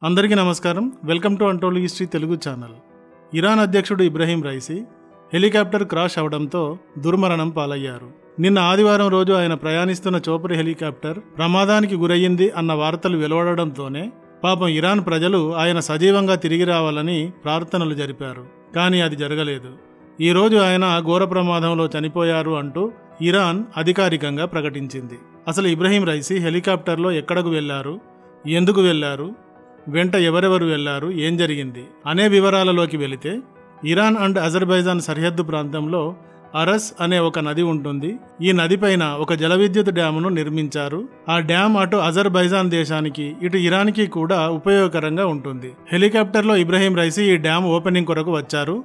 అందరికీ నమస్కారం. Welcome to untold history Telugu channel. Iran అధ్యక్షుడు ఇబ్రహీం రైసీ హెలికాప్టర్ క్రాష్ అవడంతో దుర్మరణం పాలయ్యారు. నిన్న ఆదివారం రోజు ఆయన ప్రయాణిస్తున్న చోపర్ హెలికాప్టర్ ప్రమాదానికి గురయ్యింది అన్న వార్తలు వెలువడడంతోనే పాపం ఇరాన్ ప్రజలు ఆయన సజీవంగా తిరిగి రావాలని ప్రార్థనలు జరిపారు. కానీ అది జరగలేదు. ఈరోజు ఆయన ఘోర ప్రమాదంలో చనిపోయారు అంటూ ఇరాన్ అధికారికంగా ప్రకటించింది. అసలు ఇబ్రహీం రైసీ హెలికాప్టర్లో ఎక్కడకు వెళ్లారు, ఎందుకు వెళ్లారు, వెంట ఎవరెవరు వెళ్లారు, ఏం జరిగింది అనే వివరాలలోకి వెళితే, ఇరాన్ అండ్ అజర్బైజాన్ సరిహద్దు ప్రాంతంలో అరస్ అనే ఒక నది ఉంటుంది. ఈ నదిపైన ఒక జల విద్యుత్ డ్యామును నిర్మించారు. ఆ డ్యామ్ అటు అజర్బైజాన్ దేశానికి ఇటు ఇరాన్కి కూడా ఉపయోగకరంగా ఉంటుంది. హెలికాప్టర్లో ఇబ్రహీం రైసీ ఈ డ్యామ్ ఓపెనింగ్ కొరకు వచ్చారు.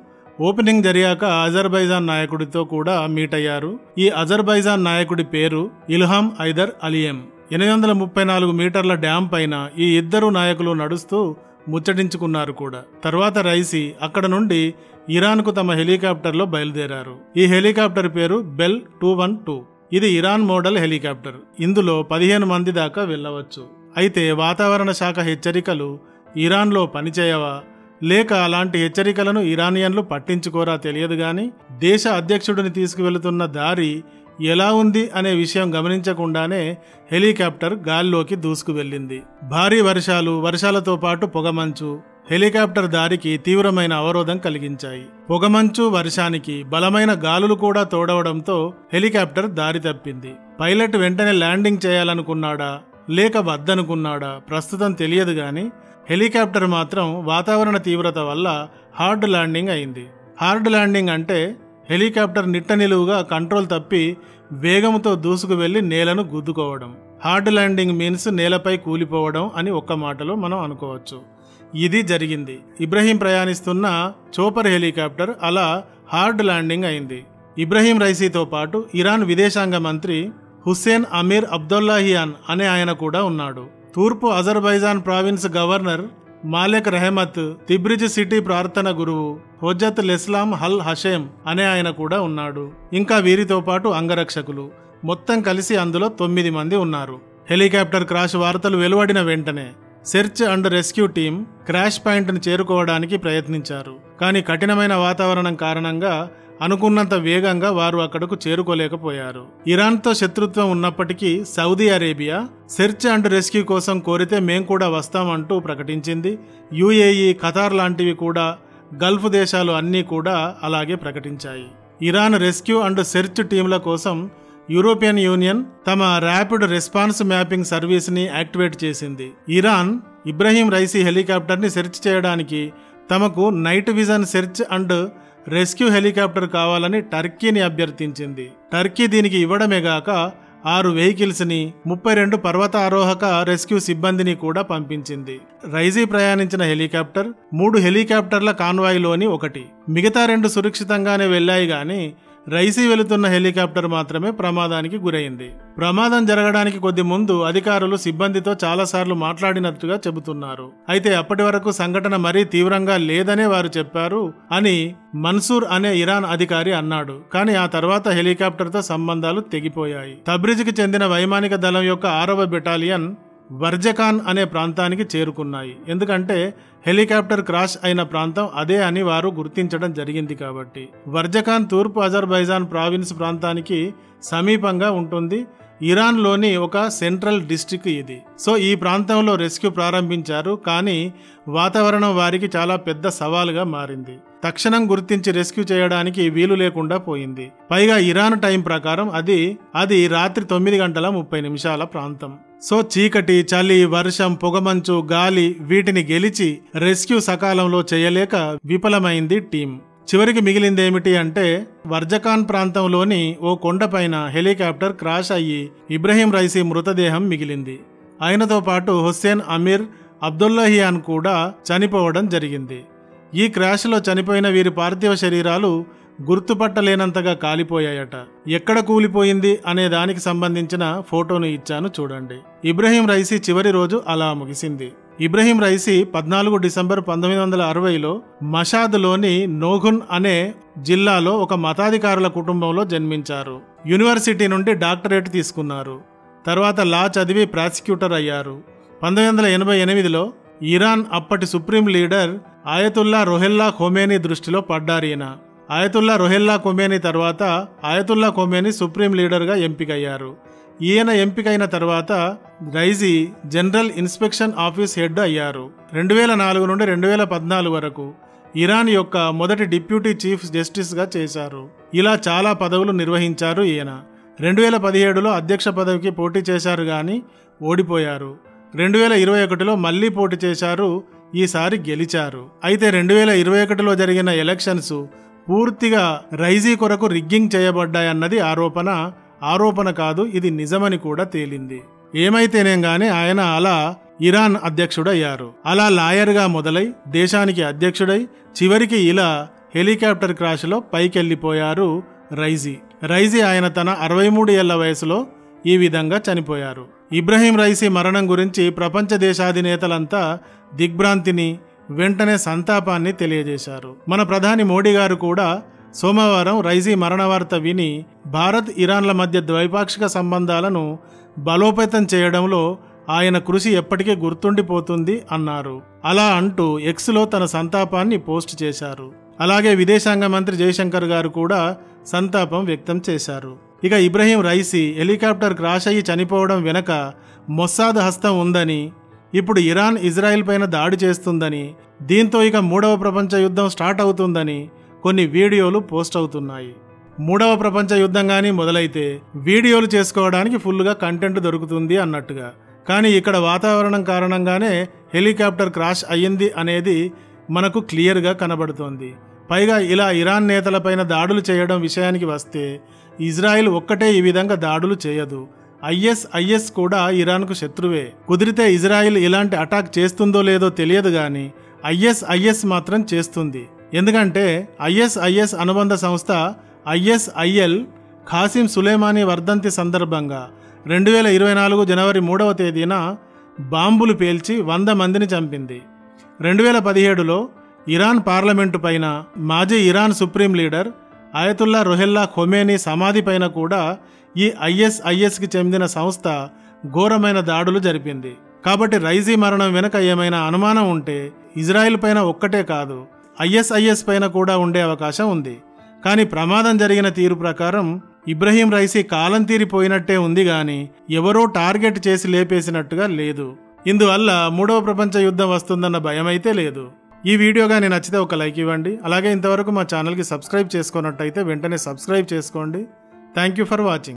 ఓపెనింగ్ జరిగాక అజర్బైజాన్ నాయకుడితో కూడా మీట్ అయ్యారు. ఈ అజర్బైజాన్ నాయకుడి పేరు ఇల్హాం హైదర్ అలియం. 834 మీటర్ల డ్యామ్ పైన ఈ ఇద్దరు నాయకులు నడుస్తూ ముచ్చటించుకున్నారు కూడా. తర్వాత రైసీ అక్కడ నుండి ఇరాన్కు తమ హెలికాప్టర్లో బయలుదేరారు. ఈ హెలికాప్టర్ పేరు బెల్ 212. ఇది ఇరాన్ మోడల్ హెలికాప్టర్. ఇందులో 15 మంది దాకా వెళ్ళవచ్చు. అయితే వాతావరణ శాఖ హెచ్చరికలు ఇరాన్లో పనిచేయవా, లేక అలాంటి హెచ్చరికలను ఇరానియన్లు పట్టించుకోరా తెలియదు గాని, దేశ అధ్యక్షుడిని తీసుకువెళుతున్న దారి ఎలా ఉంది అనే విషయం గమనించకుండానే హెలికాప్టర్ గాల్లోకి దూసుకు వెళ్ళింది. భారీ వర్షాలతో పాటు పొగమంచు హెలికాప్టర్ దారికి తీవ్రమైన అవరోధం కలిగించాయి. పొగమంచు వర్షానికి బలమైన గాలులు కూడా తోడవడంతో హెలికాప్టర్ దారి తప్పింది. పైలట్ వెంటనే ల్యాండింగ్ చేయాలనుకున్నాడా లేక వద్దనుకున్నాడా ప్రస్తుతం తెలియదు గాని, హెలికాప్టర్ మాత్రం వాతావరణ తీవ్రత వల్ల హార్డ్ ల్యాండింగ్ అయింది. హార్డ్ ల్యాండింగ్ అంటే హెలికాప్టర్ నిట్ట నిలువుగా కంట్రోల్ తప్పి వేగంతో దూసుకు వెళ్లి నేలను గుద్దుకోవడం. హార్డ్ ల్యాండింగ్ మీన్స్ నేలపై కూలిపోవడం అని ఒక్క మాటలో మనం అనుకోవచ్చు. ఇది జరిగింది. ఇబ్రహీం ప్రయాణిస్తున్న చోపర్ హెలికాప్టర్ అలా హార్డ్ ల్యాండింగ్ అయింది. ఇబ్రహీం రైసీతో పాటు ఇరాన్ విదేశాంగ మంత్రి హుస్సేన్ అమీర్ అబ్దుల్లాహియాన్ అనే ఆయన కూడా ఉన్నాడు. తూర్పు Azerbaijan province governor Malek Rahmat, Tabriz city ప్రార్థన గురువు హొజ్జత్ లెస్లాం హల్ హషేమ్ అనే ఆయన కూడా ఉన్నాడు. ఇంకా వీరితో పాటు అంగరక్షకులు మొత్తం కలిసి అందులో 9 మంది ఉన్నారు. హెలికాప్టర్ క్రాష్ వార్తలు వెలువడిన వెంటనే search and rescue team crash పాయింట్ను చేరుకోవడానికి ప్రయత్నించారు. కానీ కఠినమైన వాతావరణం కారణంగా అనుకున్నంత వేగంగా వారు అక్కడకు చేరుకోలేకపోయారు. ఇరాన్తో శత్రుత్వం ఉన్నప్పటికీ Saudi Arabia search and rescue కోసం కోరితే మేం కూడా వస్తామంటూ ప్రకటించింది. యుఏఈ, ఖతార్ లాంటివి కూడా, గల్ఫ్ దేశాలు అన్నీ కూడా అలాగే ప్రకటించాయి. ఇరాన్ రెస్క్యూ అండ్ సెర్చ్ టీంల కోసం యూరోపియన్ యూనియన్ తమ ర్యాపిడ్ రెస్పాన్స్ మ్యాపింగ్ సర్వీస్ని యాక్టివేట్ చేసింది. ఇరాన్ ఇబ్రహీం రైసీ హెలికాప్టర్ని సెర్చ్ చేయడానికి తమకు night vision search and rescue helicopter కావాలని టర్కీని అభ్యర్థించింది. టర్కీ దీనికి ఇవ్వడమే గాక 6 వెహికల్స్ని, 32 పర్వతారోహక రెస్క్యూ సిబ్బందిని కూడా పంపించింది. రైసీ ప్రయాణించిన హెలికాప్టర్ 3 హెలికాప్టర్ల కాన్వాయ్లోని ఒకటి. మిగతా 2 సురక్షితంగానే వెళ్లాయి గాని రైసీ వెళుతున్న హెలికాప్టర్ మాత్రమే ప్రమాదానికి గురైంది. ప్రమాదం జరగడానికి కొద్ది ముందు అధికారులు సిబ్బందితో చాలాసార్లు మాట్లాడినట్టుగా చెబుతున్నారు. అయితే అప్పటి వరకు సంఘటన మరీ తీవ్రంగా లేదనే వారు చెప్పారు అని మన్సూర్ అనే ఇరాన్ అధికారి అన్నాడు. కానీ ఆ తర్వాత హెలికాప్టర్తో సంబంధాలు తెగిపోయాయి. తబ్రిజ్కి చెందిన వైమానిక దళం యొక్క 6వ బెటాలియన్ వర్జకాన్ అనే ప్రాంతానికి చేరుకున్నాయి. ఎందుకంటే హెలికాప్టర్ క్రాష్ అయిన ప్రాంతం అదే అని వారు గుర్తించడం జరిగింది కాబట్టి. వర్జకాన్ తూర్పు అజర్బైజాన్ ప్రావిన్స్ ప్రాంతానికి సమీపంగా ఉంటుంది. ఇరాన్లోని ఒక సెంట్రల్ డిస్ట్రిక్ట్ ఇది. సో ఈ ప్రాంతంలో రెస్క్యూ ప్రారంభించారు. కానీ వాతావరణం వారికి చాలా పెద్ద సవాలుగా మారింది. తక్షణం గుర్తించి రెస్క్యూ చేయడానికి వీలు లేకుండా పోయింది. పైగా ఇరాన్ టైం ప్రకారం అది రాత్రి 9:30 ప్రాంతం. సో చీకటి, చలి, వర్షం, పొగమంచు, గాలి వీటిని గెలిచి రెస్క్యూ సకాలంలో చేయలేక విఫలమైంది టీం. చివరికి మిగిలిందేమిటి అంటే వర్జకాన్ ప్రాంతంలోని ఓ కొండపైన హెలికాప్టర్ క్రాష్ అయ్యి ఇబ్రహీం రైసీ మృతదేహం మిగిలింది. ఆయనతో పాటు హుస్సేన్ అమీర్ అబ్దుల్లాహియాన్ కూడా చనిపోవడం జరిగింది. ఈ క్రాష్లో చనిపోయిన వీరి పార్థివ శరీరాలు గుర్తుపట్టలేనంతగా కాలిపోయాయట. ఎక్కడ కూలిపోయింది అనే దానికి సంబంధించిన ఫోటోను ఇచ్చాను చూడండి. ఇబ్రహీం రైసీ చివరి రోజు అలా ముగిసింది. ఇబ్రహీం రైసీ 14 డిసెంబర్ 1960లో మషాద్లోని నోగున్ అనే జిల్లాలో ఒక మతాధికారుల కుటుంబంలో జన్మించారు. యూనివర్సిటీ నుండి డాక్టరేట్ తీసుకున్నారు. తర్వాత లా చదివి ప్రాసిక్యూటర్ అయ్యారు. 1988లో ఇరాన్ అప్పటి సుప్రీం లీడర్ ఆయతుల్లా రొహెల్లా ఖొమేనీ దృష్టిలో పడ్డారీన. ఆయతుల్లా రొహెల్లా ఖొమేనీ తర్వాత ఆయతుల్లా ఖొమేనీ సుప్రీం లీడర్గా ఎంపికయ్యారు. ఈయన ఎంపికైన తర్వాత రైజీ జనరల్ ఇన్స్పెక్షన్ ఆఫీస్ హెడ్ అయ్యారు. 2004 నుండి 2014 వరకు ఇరాన్ యొక్క మొదటి డిప్యూటీ చీఫ్ జస్టిస్గా చేశారు. ఇలా చాలా పదవులు నిర్వహించారు ఈయన. 2017లో అధ్యక్ష పదవికి పోటీ చేశారు కానీ ఓడిపోయారు. 2021లో మళ్లీ పోటీ చేశారు, ఈసారి గెలిచారు. అయితే 2021లో జరిగిన ఎలక్షన్స్ పూర్తిగా రైజీ కొరకు రిగ్గింగ్ చేయబడ్డాయన్నది ఆరోపణ కాదు, ఇది నిజమని కూడా తేలింది. ఏమైతేనేం గానీ ఆయన అలా ఇరాన్ అధ్యక్షుడయ్యారు. అలా లాయర్గా మొదలై దేశానికి అధ్యక్షుడై చివరికి ఇలా హెలికాప్టర్ క్రాష్లో పైకెళ్లిపోయారు రైజీ ఆయన తన 63 ఏళ్ల వయసులో ఈ విధంగా చనిపోయారు. ఇబ్రహీం రైసీ మరణం గురించి ప్రపంచ దేశాధినేతలంతా దిగ్భ్రాంతిని, వెంటనే సంతాపాన్ని తెలియజేశారు. మన ప్రధాని మోడీ గారు కూడా సోమవారం రైజీ మరణ వార్త విని భారత్ ఇరాన్ల మధ్య ద్వైపాక్షిక సంబంధాలను బలోపేతం చేయడంలో ఆయన కృషి ఎప్పటికీ గుర్తుండిపోతుంది అన్నారు. అలా అంటూ ఎక్స్లో తన సంతాపాన్ని పోస్ట్ చేశారు. అలాగే విదేశాంగ మంత్రి జయశంకర్ గారు కూడా సంతాపం వ్యక్తం చేశారు. ఇక ఇబ్రహీం రైసీ హెలికాప్టర్ క్రాష్ అయ్యి చనిపోవడం వెనక మొస్సాద్ హస్తం ఉందని, ఇప్పుడు ఇరాన్ ఇజ్రాయెల్ పైన దాడి చేస్తుందని, దీంతో ఇక 3వ ప్రపంచ యుద్ధం స్టార్ట్ అవుతుందని కొన్ని వీడియోలు పోస్ట్ అవుతున్నాయి. 3వ ప్రపంచ యుద్ధం కానీ మొదలైతే వీడియోలు చేసుకోవడానికి ఫుల్గా కంటెంట్ దొరుకుతుంది అన్నట్టుగా. కానీ ఇక్కడ వాతావరణం కారణంగానే హెలికాప్టర్ క్రాష్ అయ్యింది అనేది మనకు క్లియర్గా కనబడుతోంది. పైగా ఇలా ఇరాన్ నేతలపైన దాడులు చేయడం విషయానికి వస్తే ఇజ్రాయెల్ ఒక్కటే ఈ విధంగా దాడులు చేయదు. ఐఎస్ కూడా ఇరాన్కు శత్రువే. కుదిరితే ఇజ్రాయెల్ ఇలాంటి అటాక్ చేస్తుందో లేదో తెలియదు కానీ ఐఎస్ మాత్రం చేస్తుంది. ఎందుకంటే ఐఎస్ అనుబంధ సంస్థ ISIL ఖాసిం సులేమానీ వర్ధంతి సందర్భంగా 2024 జనవరి 3వ తేదీన బాంబులు పేల్చి 100 మందిని చంపింది. 2017లో ఇరాన్ పార్లమెంటు పైన మాజీ Iran supreme leader ఆయతుల్లా Rohella Khomeini సమాధి పైన కూడా ఈ ఐఎస్కి చెందిన సంస్థ ఘోరమైన దాడులు జరిపింది. కాబట్టి రైజీ మరణం వెనుక ఏమైనా అనుమానం ఉంటే ఇజ్రాయెల్ పైన ఒక్కటే కాదు ఐఎస్ పైన కూడా ఉండే అవకాశం ఉంది. కానీ ప్రమాదం జరిగిన తీరు ప్రకారం ఇబ్రహీం రైసీ కాలం తీరిపోయినట్టే ఉంది గాని ఎవరో టార్గెట్ చేసి లేపేసినట్టుగా లేదు. ఇందువల్ల 3వ ప్రపంచ యుద్ధం వస్తుందన్న భయం అయితే లేదు. ఈ వీడియో కానీ నచ్చితే ఒక లైక్ ఇవ్వండి. అలాగే ఇంతవరకు మా ఛానల్కి సబ్స్క్రైబ్ చేసుకున్నట్టయితే వెంటనే సబ్స్క్రైబ్ చేసుకోండి. Thank you for watching.